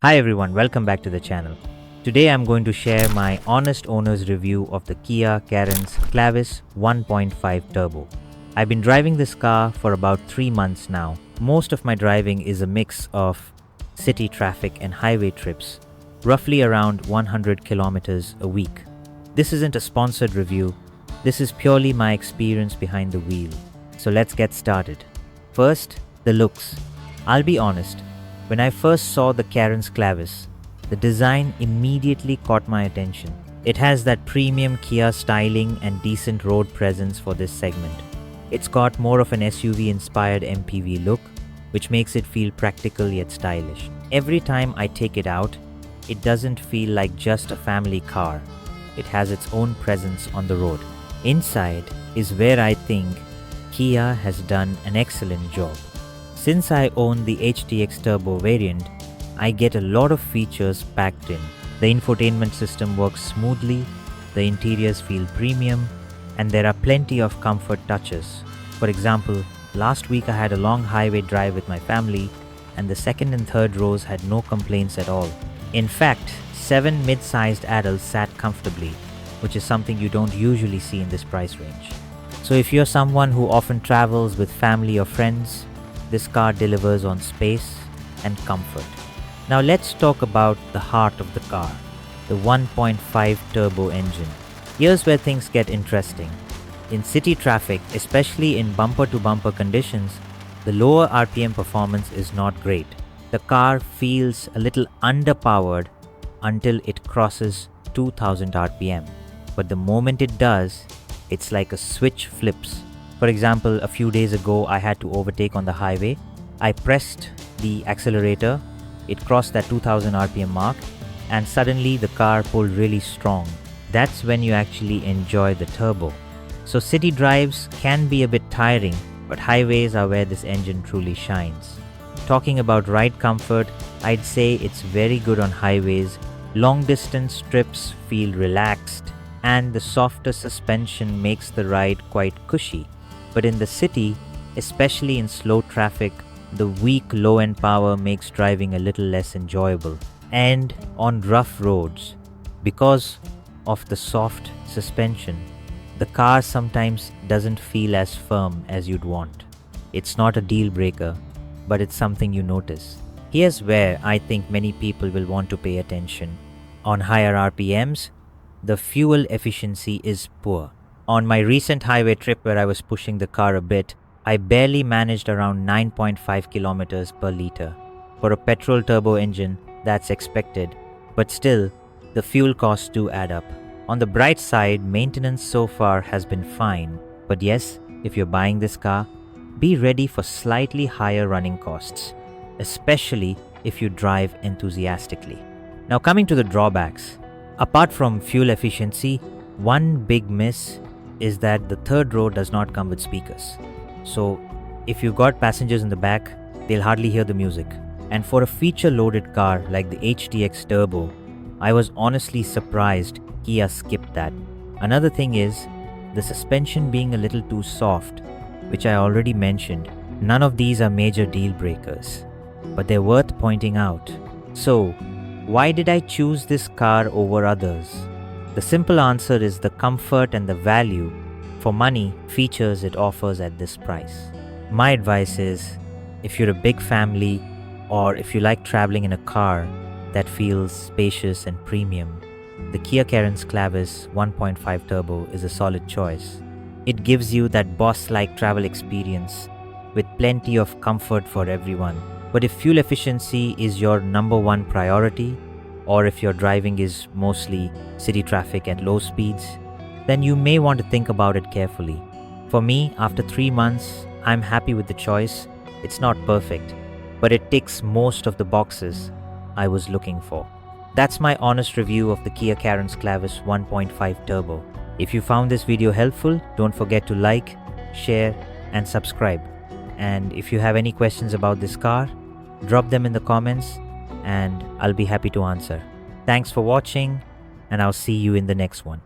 Hi everyone, welcome back to the channel. Today I'm going to share my honest owner's review of the Kia Clavis 1.5 Turbo. I've been driving this car for about 3 months now. Most of my driving is a mix of city traffic and highway trips, roughly around 100 kilometers a week. This isn't a sponsored review, this is purely my experience behind the wheel. So let's get started. First, the looks. I'll be honest, when I first saw the Clavis, the design immediately caught my attention. It has that premium Kia styling and decent road presence for this segment. It's got more of an SUV-inspired MPV look, which makes it feel practical yet stylish. Every time I take it out, it doesn't feel like just a family car. It has its own presence on the road. Inside is where I think Kia has done an excellent job. Since I own the HTX Turbo variant, I get a lot of features packed in. The infotainment system works smoothly, the interiors feel premium, and there are plenty of comfort touches. For example, last week I had a long highway drive with my family, and the second and third rows had no complaints at all. In fact, 7 mid-sized adults sat comfortably, which is something you don't usually see in this price range. So if you're someone who often travels with family or friends, this car delivers on space and comfort. Now let's talk about the heart of the car, the 1.5 turbo engine. Here's where things get interesting. In city traffic, especially in bumper-to-bumper conditions, the lower RPM performance is not great. The car feels a little underpowered until it crosses 2000 RPM. But the moment it does, it's like a switch flips. For example, a few days ago, I had to overtake on the highway. I pressed the accelerator, it crossed that 2000 RPM mark, and suddenly the car pulled really strong. That's when you actually enjoy the turbo. So city drives can be a bit tiring, but highways are where this engine truly shines. Talking about ride comfort, I'd say it's very good on highways. Long distance trips feel relaxed, and the softer suspension makes the ride quite cushy. But in the city, especially in slow traffic, the weak low-end power makes driving a little less enjoyable. And on rough roads, because of the soft suspension, the car sometimes doesn't feel as firm as you'd want. It's not a deal breaker, but it's something you notice. Here's where I think many people will want to pay attention. On higher RPMs, the fuel efficiency is poor. On my recent highway trip where I was pushing the car a bit, I barely managed around 9.5 kilometers per liter. For a petrol turbo engine, that's expected, but still, the fuel costs do add up. On the bright side, maintenance so far has been fine, but yes, if you're buying this car, be ready for slightly higher running costs, especially if you drive enthusiastically. Now coming to the drawbacks. Apart from fuel efficiency, one big miss is that the third row does not come with speakers. So if you've got passengers in the back, they'll hardly hear the music. And for a feature-loaded car like the HTX Turbo, I was honestly surprised Kia skipped that. Another thing is the suspension being a little too soft, which I already mentioned. None of these are major deal breakers, but they're worth pointing out. So why did I choose this car over others? The simple answer is the comfort and the value for money features it offers at this price. My advice is, if you're a big family or if you like traveling in a car that feels spacious and premium, the Kia Clavis 1.5 Turbo is a solid choice. It gives you that boss-like travel experience with plenty of comfort for everyone. But if fuel efficiency is your number one priority, or if your driving is mostly city traffic and low speeds, then you may want to think about it carefully. For me, after 3 months, I'm happy with the choice. It's not perfect, but it ticks most of the boxes I was looking for. That's my honest review of the Kia Clavis 1.5 Turbo. If you found this video helpful, don't forget to like, share, and subscribe. And if you have any questions about this car, drop them in the comments and I'll be happy to answer. Thanks for watching, and I'll see you in the next one.